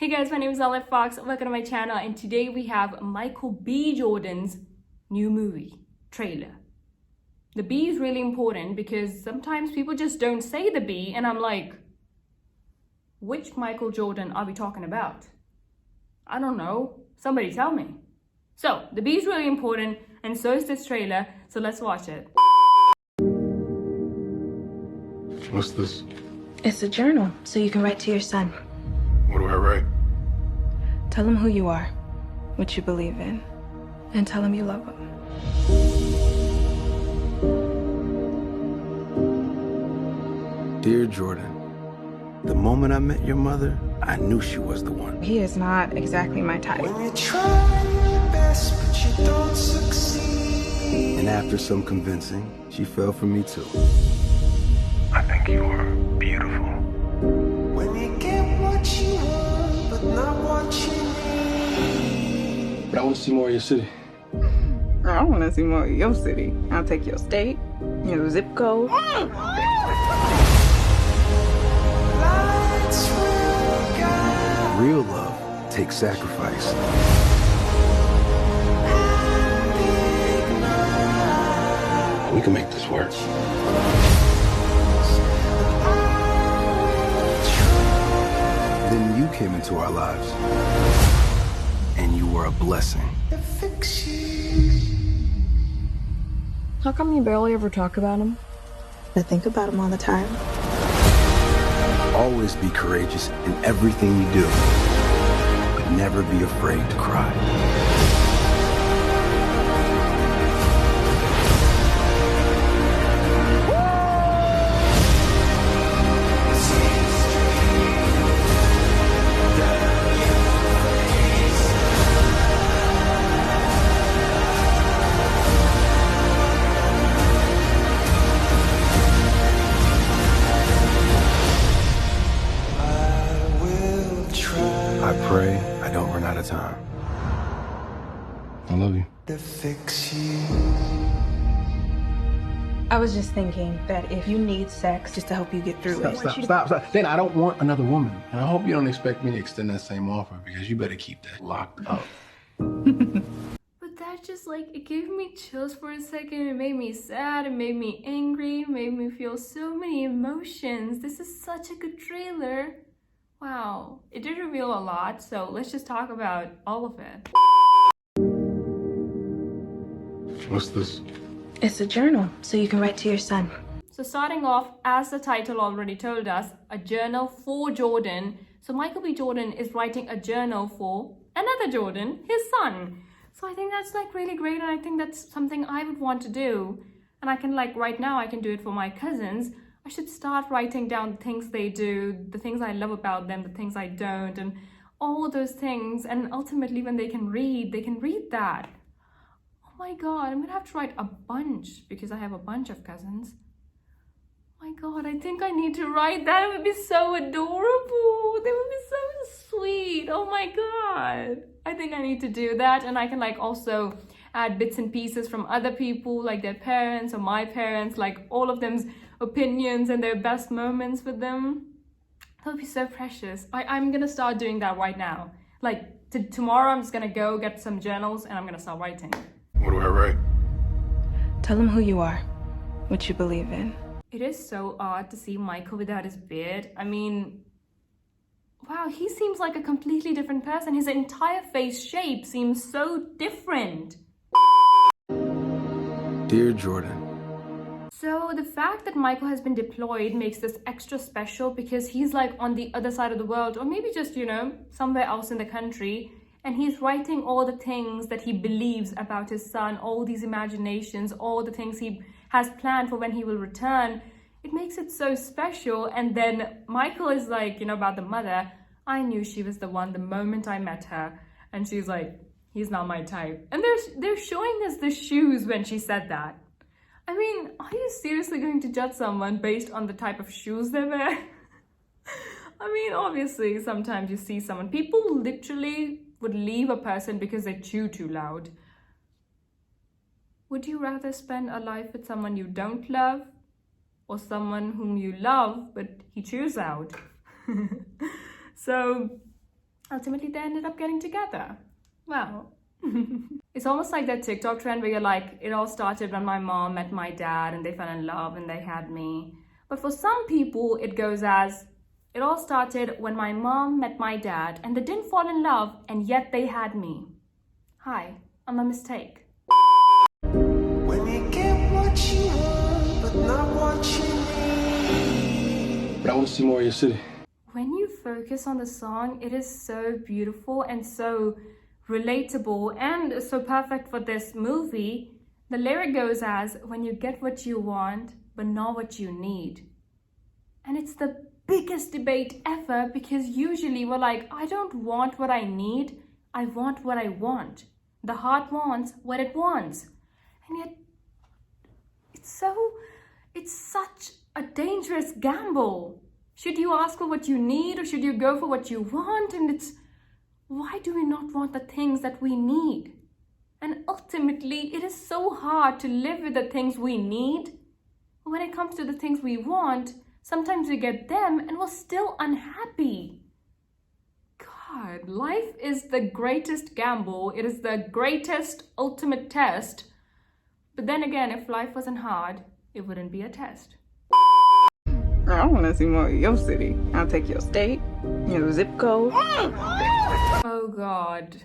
Hey guys, my name is Olive Fox. Welcome to my channel, and today we have Michael B. Jordan's new movie trailer. The B is really important because sometimes people just don't say the B, and I'm like, which Michael Jordan are we talking about? I don't know. Somebody tell me. So, the B is really important, and so is this trailer, so let's watch it. What's this? It's a journal, so you can write to your son. What do I write? Tell him who you are, what you believe in, and tell him you love him. Dear Jordan, the moment I met your mother, I knew she was the one. He is not exactly my type. When you try your best, but you don't succeed. And after some convincing, she fell for me too. I think you are beautiful. When you get what you want, but not what you need. But I want to see more of your city. I want to see more of your city. I'll take your state, your zip code. Lights will guide. Real love takes sacrifice. We can make this work. Then you came into our lives, and you were a blessing. To fix you. How come you barely ever talk about him? I think about him all the time. Always be courageous in everything you do, but never be afraid to cry. I will try I pray I don't run out of time. I love you. to fix you. I was just thinking that if you need sex just to help you get through it. Stop. Then I don't want another woman. And I hope you don't expect me to extend that same offer because you better keep that locked up. But that just it gave me chills for a second. It made me sad, it made me angry, it made me feel so many emotions. This is such a good trailer. Wow, it did reveal a lot, so let's just talk about all of it. What's this? It's a journal, so you can write to your son. So starting off, as the title already told us, a journal for Jordan. So Michael B. Jordan is writing a journal for another Jordan, his son. So I think that's really great, and I think that's something I would want to do. And I can right now I can do it for my cousins. I should start writing down the things they do, the things I love about them, the things I don't, and all those things. And ultimately when they can read that. Oh my God, I'm gonna have to write a bunch because I have a bunch of cousins. Oh my God, I think I need to write that. It would be so adorable. They would be so sweet. Oh my God. I think I need to do that. And I can also add bits and pieces from other people, like their parents or my parents, all of them's opinions and their best moments with them. That would be so precious. I'm gonna start doing that right now. Tomorrow I'm just gonna go get some journals and I'm gonna start writing. What do I write? Tell him who you are, what you believe in. It is so odd to see Michael without his beard. I mean, wow, he seems like a completely different person. His entire face shape seems so different. Dear Jordan, So the fact that Michael has been deployed makes this extra special because he's on the other side of the world, or maybe just, somewhere else in the country. And he's writing all the things that he believes about his son, all these imaginations, all the things he has planned for when he will return. It makes it so special. And then Michael is about the mother. I knew she was the one the moment I met her. And she's like, he's not my type. And they're showing us the shoes when she said that. I mean, are you seriously going to judge someone based on the type of shoes they wear? I mean, obviously, sometimes you see someone, people literally would leave a person because they chew too loud. Would you rather spend a life with someone you don't love or someone whom you love but he chews out? So ultimately they ended up getting together. Well, it's almost like that TikTok trend where you're like, it all started when my mom met my dad and they fell in love and they had me. But for some people, it goes as, it all started when my mom met my dad and they didn't fall in love and yet they had me. Hi, I'm a mistake. When you get what you want, but not what you need. But I want to see more of your city. When you focus on the song, it is so beautiful and so relatable and so perfect for this movie. The lyric goes as, when you get what you want, but not what you need. And it's the biggest debate ever because usually we're like, I don't want what I need, I want what I want. The heart wants what it wants. And yet, it's such a dangerous gamble. Should you ask for what you need or should you go for what you want? And why do we not want the things that we need? And ultimately, it is so hard to live with the things we need. When it comes to the things we want, sometimes we get them and we're still unhappy. God, life is the greatest gamble. It is the greatest ultimate test. But then again, if life wasn't hard, it wouldn't be a test. I want to see more of your city. I'll take your state, your zip code. Oh God.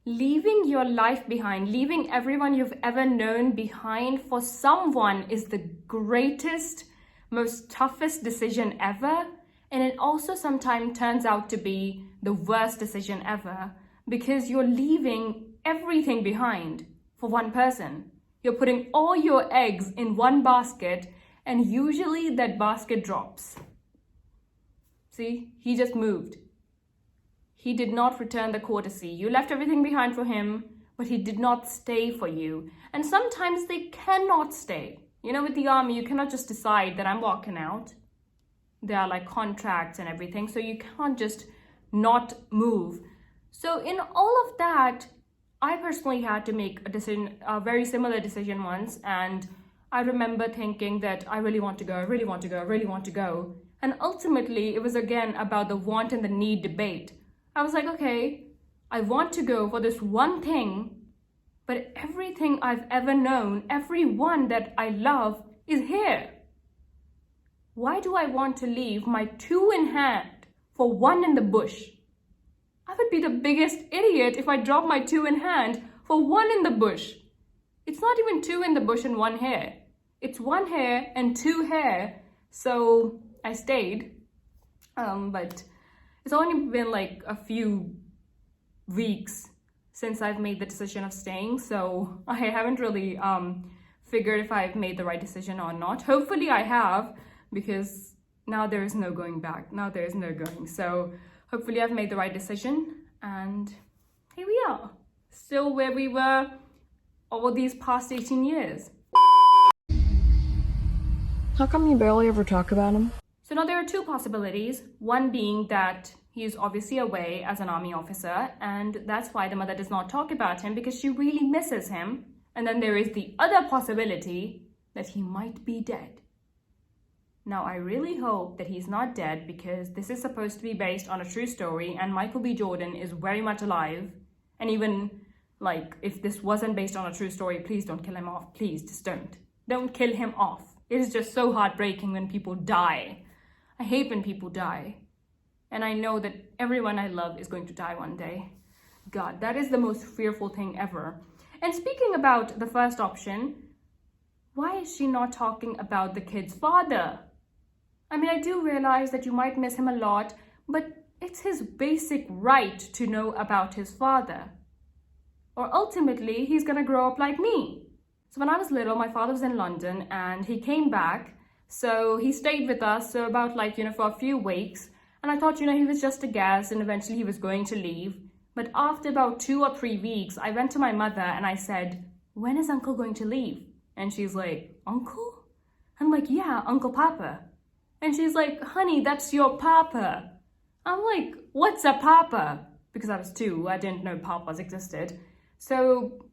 Leaving your life behind, leaving everyone you've ever known behind for someone is the greatest, most toughest decision ever. And it also sometimes turns out to be the worst decision ever because you're leaving everything behind for one person. You're putting all your eggs in one basket and usually that basket drops. See, he just moved. He did not return the courtesy. You left everything behind for him, but he did not stay for you. And sometimes they cannot stay. You know, with the army, you cannot just decide that I'm walking out. There are like contracts and everything, so you can't just not move. So in all of that, I personally had to make a decision, a very similar decision once, and I remember thinking that I really want to go, I really want to go, I really want to go. And ultimately, it was again about the want and the need debate. I was like, okay, I want to go for this one thing, but everything I've ever known, everyone that I love is here. Why do I want to leave my two in hand for one in the bush? I would be the biggest idiot if I drop my two in hand for one in the bush. It's not even two in the bush and one hair. It's one hair and two hair. So I stayed. But it's only been like a few weeks since I've made the decision of staying. So I haven't really figured if I've made the right decision or not. Hopefully I have, because now there is no going back. Now there is no going. So hopefully I've made the right decision. And here we are. Still where we were all these past 18 years. How come you barely ever talk about him? So now there are two possibilities. One being that he is obviously away as an army officer, and that's why the mother does not talk about him, because she really misses him. And then there is the other possibility that he might be dead. Now, I really hope that he's not dead, because this is supposed to be based on a true story, and Michael B. Jordan is very much alive. And even, like, if this wasn't based on a true story, please don't kill him off. Please, just don't. Don't kill him off. It is just so heartbreaking when people die. I hate when people die. And I know that everyone I love is going to die one day. God, that is the most fearful thing ever. And speaking about the first option, why is she not talking about the kid's father? I mean, I do realize that you might miss him a lot, but it's his basic right to know about his father. Or ultimately, he's gonna grow up like me. So when I was little, my father was in London and he came back. So he stayed with us, so about for a few weeks. And I thought, he was just a guest and eventually he was going to leave. But after about 2 or 3 weeks, I went to my mother and I said, when is Uncle going to leave? And she's like, Uncle? I'm like, yeah, Uncle Papa. And she's like, honey, that's your papa. I'm like, what's a papa? Because I was 2, I didn't know papas existed. So,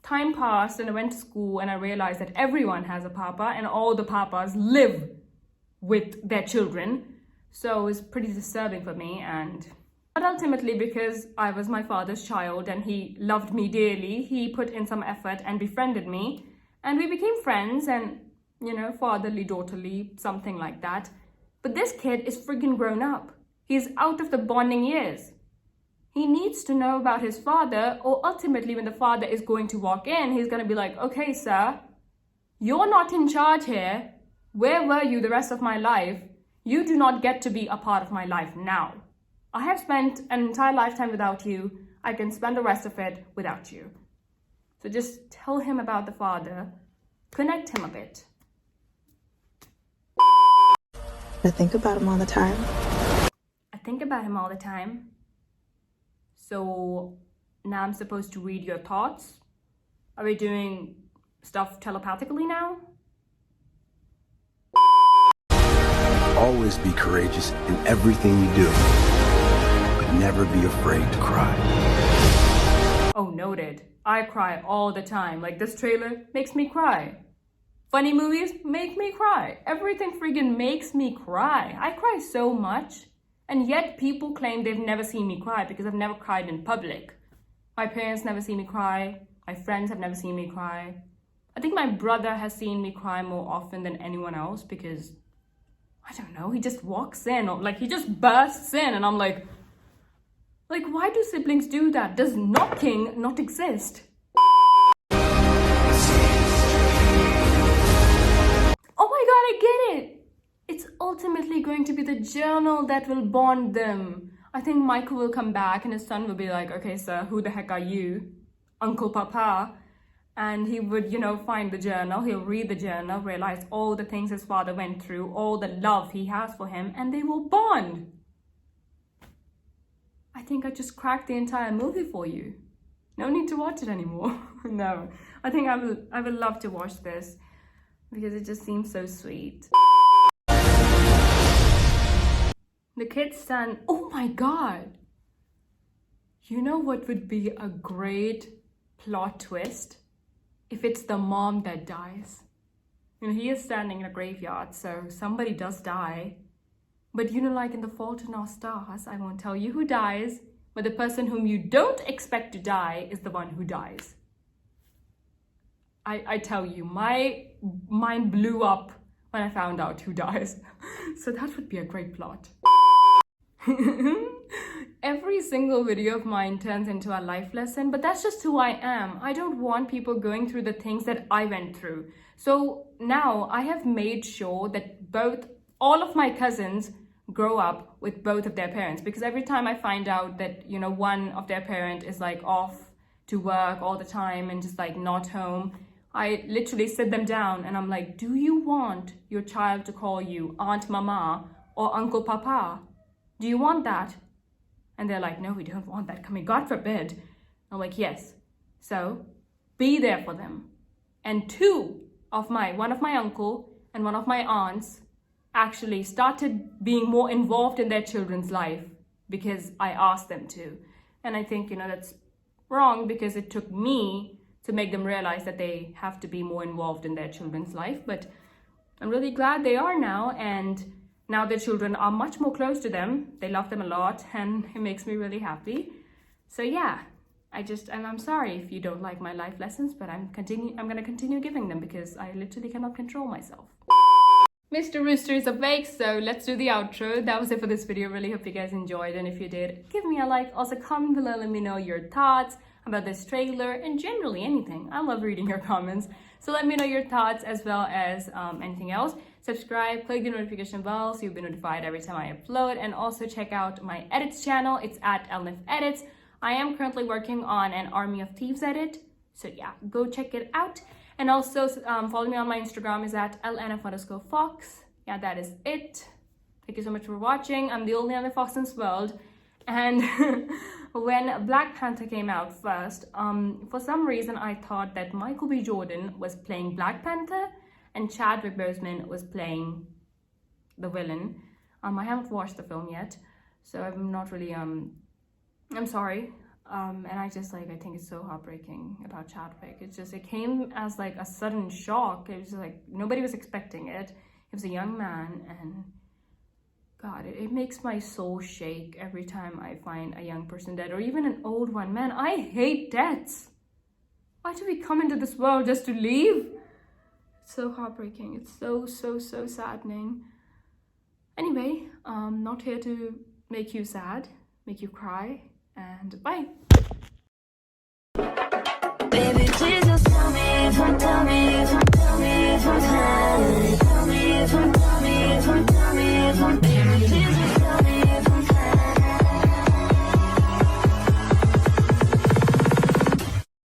time passed and I went to school and I realized that everyone has a papa and all the papas live with their children. So it was pretty disturbing for me, and But ultimately, because I was my father's child and he loved me dearly, he put in some effort and befriended me. And we became friends and, fatherly, daughterly, something like that. But this kid is friggin' grown up. He's out of the bonding years. He needs to know about his father, or ultimately when the father is going to walk in, he's going to be like, okay, sir, you're not in charge here. Where were you the rest of my life? You do not get to be a part of my life now. I have spent an entire lifetime without you. I can spend the rest of it without you. So just tell him about the father. Connect him a bit. I think about him all the time. I think about him all the time. So now I'm supposed to read your thoughts? Are we doing stuff telepathically now? Always be courageous in everything you do, but never be afraid to cry. Oh, noted. I cry all the time. Like, this trailer makes me cry. Funny movies make me cry. Everything friggin' makes me cry. I cry so much. And yet people claim they've never seen me cry because I've never cried in public. My parents never see me cry. My friends have never seen me cry. I think my brother has seen me cry more often than anyone else because, I don't know, he just walks in or like he just bursts in and I'm like, why do siblings do that? Does knocking not exist? Oh my god, I get it! It's ultimately going to be the journal that will bond them. I think Michael will come back and his son will be like, okay, sir, who the heck are you? Uncle Papa. And he would, find the journal. He'll read the journal, realize all the things his father went through, all the love he has for him, and they will bond. I think I just cracked the entire movie for you. No need to watch it anymore. No, I think I would love to watch this because it just seems so sweet. The kid's son, oh my god. You know what would be a great plot twist? If it's the mom that dies. He is standing in a graveyard, so somebody does die. But like in The Fault in Our Stars, I won't tell you who dies, but the person whom you don't expect to die is the one who dies. I tell you, my mind blew up when I found out who dies. So that would be a great plot. Every single video of mine turns into a life lesson, but that's just who I am. I don't want people going through the things that I went through. So now I have made sure that all of my cousins grow up with both of their parents, because every time I find out that, one of their parent is like off to work all the time and just like not home, I literally sit them down and I'm like, do you want your child to call you Aunt Mama or Uncle Papa? Do you want that? And they're like, no, we don't want that coming, God forbid. I'm like, yes. So be there for them. And one of my uncle and one of my aunts actually started being more involved in their children's life because I asked them to. And I think, that's wrong because it took me to make them realize that they have to be more involved in their children's life. But I'm really glad they are now, and now their children are much more close to them. They love them a lot, and it makes me really happy. So yeah, I'm sorry if you don't like my life lessons, but I'm gonna continue giving them because I literally cannot control myself. Mr. Rooster is awake, so let's do the outro. That was it for this video. Really hope you guys enjoyed, and if you did, give me a like. Also comment below, let me know your thoughts about this trailer and generally anything. I love reading your comments, so let me know your thoughts as well as anything else. Subscribe, click the notification bell so you'll be notified every time I upload, and also check out my edits channel. It's at Elnif Edits. I am currently working on an Army of Thieves edit, so yeah, go check it out. And also follow me on my Instagram, is at LNF_Fox. Yeah, that is it. Thank you so much for watching. I'm the only other fox in this world. And when Black Panther came out first, for some reason I thought that Michael B. Jordan was playing Black Panther and Chadwick Boseman was playing the villain. I haven't watched the film yet, so I'm not really, I'm sorry. And I think it's so heartbreaking about Chadwick. It came as like a sudden shock. It was like, nobody was expecting it. He was a young man, and God, it makes my soul shake every time I find a young person dead, or even an old one. Man, I hate deaths. Why do we come into this world just to leave? It's so heartbreaking. It's so saddening. Anyway, not here to make you sad, make you cry, and bye.